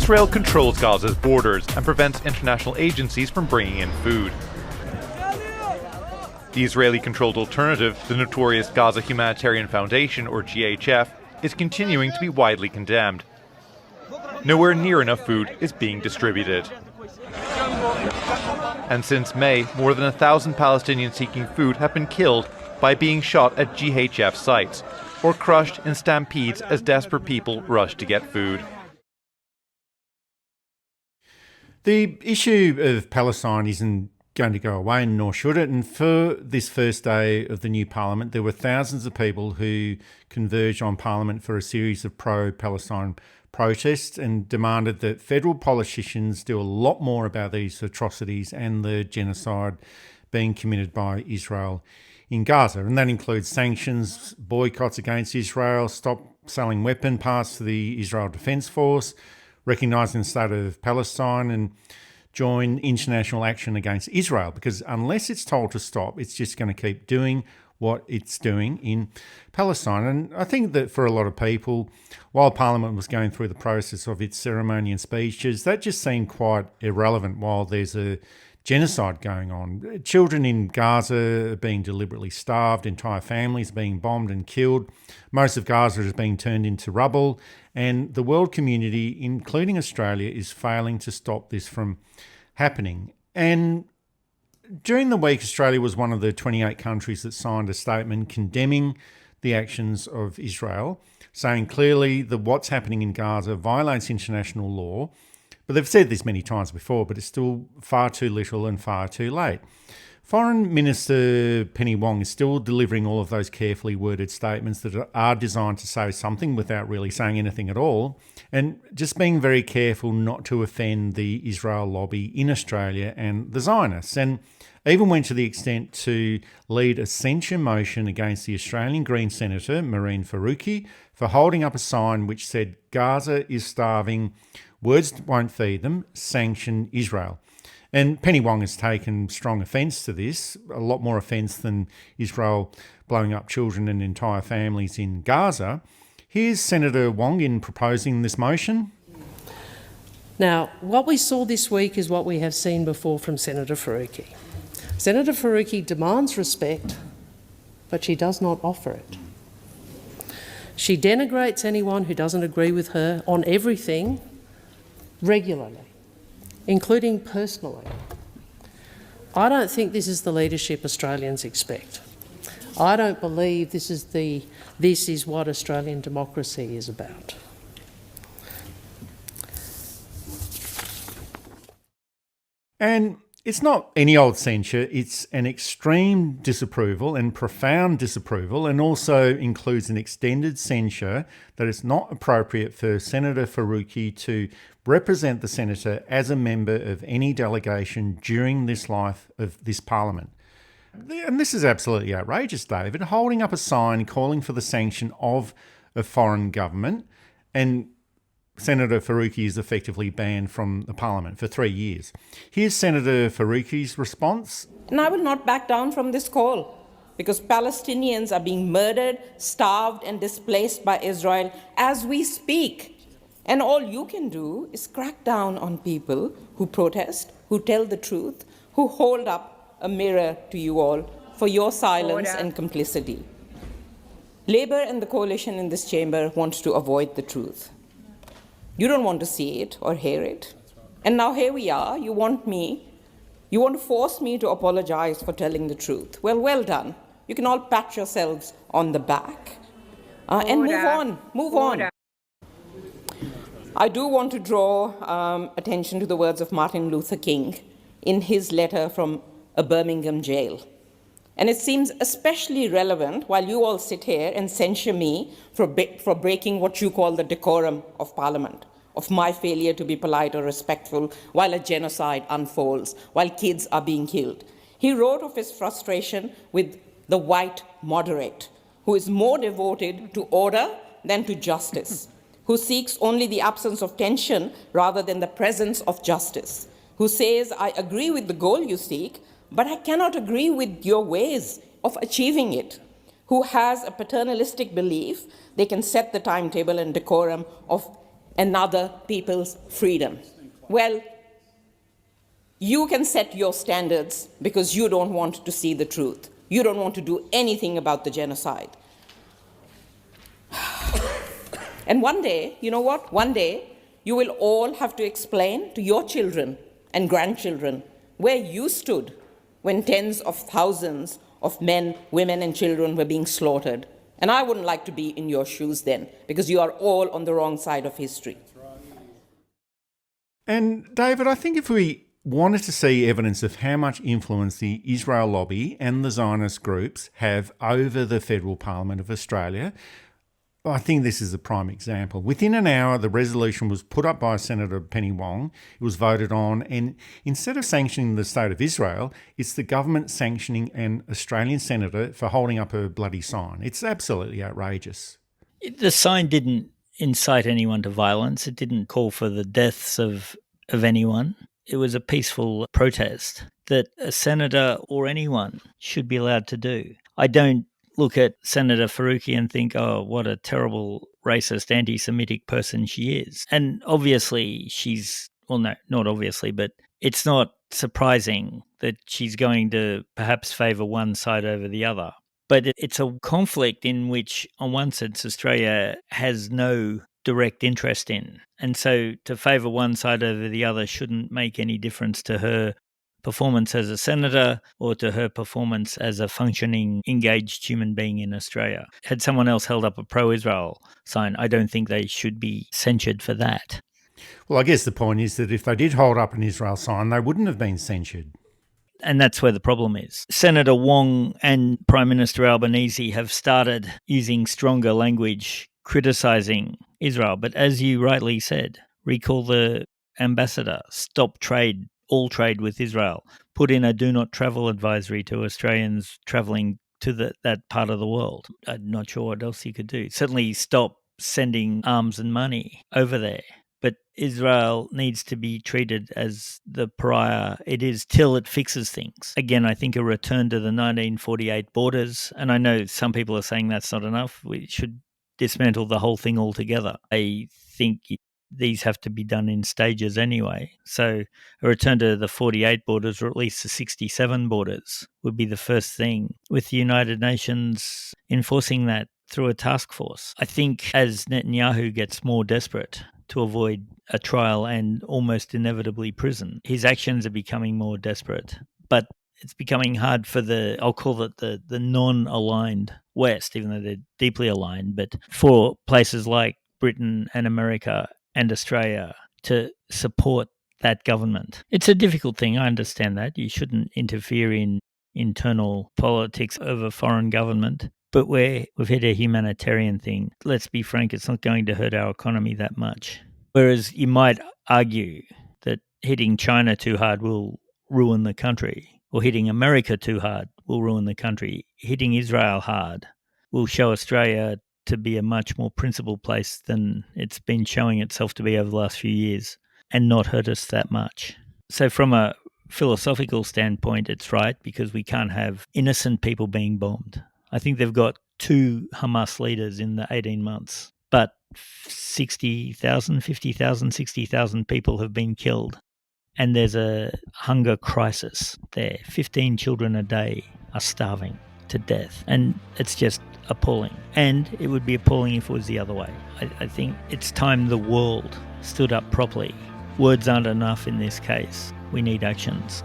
Israel controls Gaza's borders and prevents international agencies from bringing in food. The Israeli-controlled alternative, the notorious Gaza Humanitarian Foundation, or GHF, is continuing to be widely condemned. Nowhere near enough food is being distributed. And since May, more than 1,000 Palestinians seeking food have been killed by being shot at GHF sites, or crushed in stampedes as desperate people rush to get food. The issue of Palestine isn't going to go away, nor should it. And for this first day of the new parliament, there were thousands of people who converged on parliament for a series of pro-Palestine protests and demanded that federal politicians do a lot more about these atrocities and the genocide being committed by Israel in Gaza. And that includes sanctions, boycotts against Israel, stop selling weapon parts to the Israel Defence Force, recognising the state of Palestine, and join international action against Israel, because unless it's told to stop, it's just going to keep doing what it's doing in Palestine. And I think that for a lot of people, while Parliament was going through the process of its ceremony and speeches, that just seemed quite irrelevant while there's a genocide going on. Children in Gaza are being deliberately starved, entire families being bombed and killed. Most of Gaza is being turned into rubble, and the world community, including Australia, is failing to stop this from happening. And during the week, Australia was one of the 28 countries that signed a statement condemning the actions of Israel, saying clearly that what's happening in Gaza violates international law. But they've said this many times before, but it's still far too little and far too late. Foreign Minister Penny Wong is still delivering all of those carefully worded statements that are designed to say something without really saying anything at all, and just being very careful not to offend the Israel lobby in Australia and the Zionists, and even went to the extent to lead a censure motion against the Australian Green Senator, Mehreen Faruqi, for holding up a sign which said, "Gaza is starving, words won't feed them, sanction Israel." And Penny Wong has taken strong offence to this, a lot more offence than Israel blowing up children and entire families in Gaza. Here's Senator Wong in proposing this motion. Now, what we saw this week is what we have seen before from Senator Faruqi. Senator Faruqi demands respect, but she does not offer it. She denigrates anyone who doesn't agree with her on everything regularly, including personally. I don't think this is the leadership Australians expect. I don't believe this is what Australian democracy is about. And it's not any old censure, it's an extreme disapproval and profound disapproval, and also includes an extended censure that it's not appropriate for Senator Faruqi to represent the senator as a member of any delegation during this life of this parliament. And this is absolutely outrageous, David, holding up a sign calling for the sanction of a foreign government, and Senator Faruqi is effectively banned from the parliament for 3 years. Here's Senator Faruqi's response. And I will not back down from this call, because Palestinians are being murdered, starved and displaced by Israel as we speak. And all you can do is crack down on people who protest, who tell the truth, who hold up a mirror to you all for your silence and complicity. Labour and the coalition in this chamber wants to avoid the truth. You don't want to see it or hear it. And now here we are. You want to force me to apologise for telling the truth. Well done. You can all pat yourselves on the back and move on. I do want to draw attention to the words of Martin Luther King in his letter from a Birmingham jail. And it seems especially relevant while you all sit here and censure me for breaking what you call the decorum of Parliament, of my failure to be polite or respectful while a genocide unfolds, while kids are being killed. He wrote of his frustration with the white moderate, who is more devoted to order than to justice, who seeks only the absence of tension rather than the presence of justice, who says, I agree with the goal you seek, but I cannot agree with your ways of achieving it, who has a paternalistic belief they can set the timetable and decorum of another people's freedom. Well, you can set your standards because you don't want to see the truth. You don't want to do anything about the genocide. And one day, you know what? One day, you will all have to explain to your children and grandchildren where you stood when tens of thousands of men, women, and children were being slaughtered. And I wouldn't like to be in your shoes then, because you are all on the wrong side of history. And David, I think if we wanted to see evidence of how much influence the Israel lobby and the Zionist groups have over the Federal Parliament of Australia, I think this is a prime example. Within an hour, the resolution was put up by Senator Penny Wong. It was voted on, and instead of sanctioning the State of Israel, it's the government sanctioning an Australian senator for holding up a bloody sign. It's absolutely outrageous. The sign didn't incite anyone to violence. It didn't call for the deaths of anyone. It was a peaceful protest that a senator or anyone should be allowed to do. I don't look at Senator Faruqi and think, oh, what a terrible racist, anti-Semitic person she is. And obviously no, not obviously, but it's not surprising that she's going to perhaps favour one side over the other. But it's a conflict in which, on one sense, Australia has no direct interest in. And so to favour one side over the other shouldn't make any difference to her performance as a senator or to her performance as a functioning, engaged human being in Australia. Had someone else held up a pro-Israel sign, I don't think they should be censured for that. Well, I guess the point is that if they did hold up an Israel sign, they wouldn't have been censured. And that's where the problem is. Senator Wong and Prime Minister Albanese have started using stronger language criticising Israel. But as you rightly said, recall the ambassador, stop all trade with Israel, put in a do not travel advisory to Australians travelling to that part of the world. I'm not sure what else you could do. Certainly stop sending arms and money over there. But Israel needs to be treated as the pariah it is till it fixes things. Again, I think a return to the 1948 borders, and I know some people are saying that's not enough. We should dismantle the whole thing altogether. I think these have to be done in stages anyway. So a return to the 48 borders, or at least the 67 borders, would be the first thing, with the United Nations enforcing that through a task force. I think as Netanyahu gets more desperate to avoid a trial and almost inevitably prison, his actions are becoming more desperate. But it's becoming hard for I'll call it the non-aligned West, even though they're deeply aligned, but for places like Britain and America and Australia to support that government. It's a difficult thing, I understand that. You shouldn't interfere in internal politics of a foreign government. But we've hit a humanitarian thing. Let's be frank, it's not going to hurt our economy that much. Whereas you might argue that hitting China too hard will ruin the country, or hitting America too hard will ruin the country. Hitting Israel hard will show Australia to be a much more principled place than it's been showing itself to be over the last few years, and not hurt us that much. So from a philosophical standpoint, it's right, because we can't have innocent people being bombed. I think they've got 2 Hamas leaders in the 18 months, but 60,000, 50,000, 60,000 people have been killed. And there's a hunger crisis there. 15 children a day are starving to death. And it's just appalling. And it would be appalling if it was the other way. I think it's time the world stood up properly. Words aren't enough in this case. We need actions.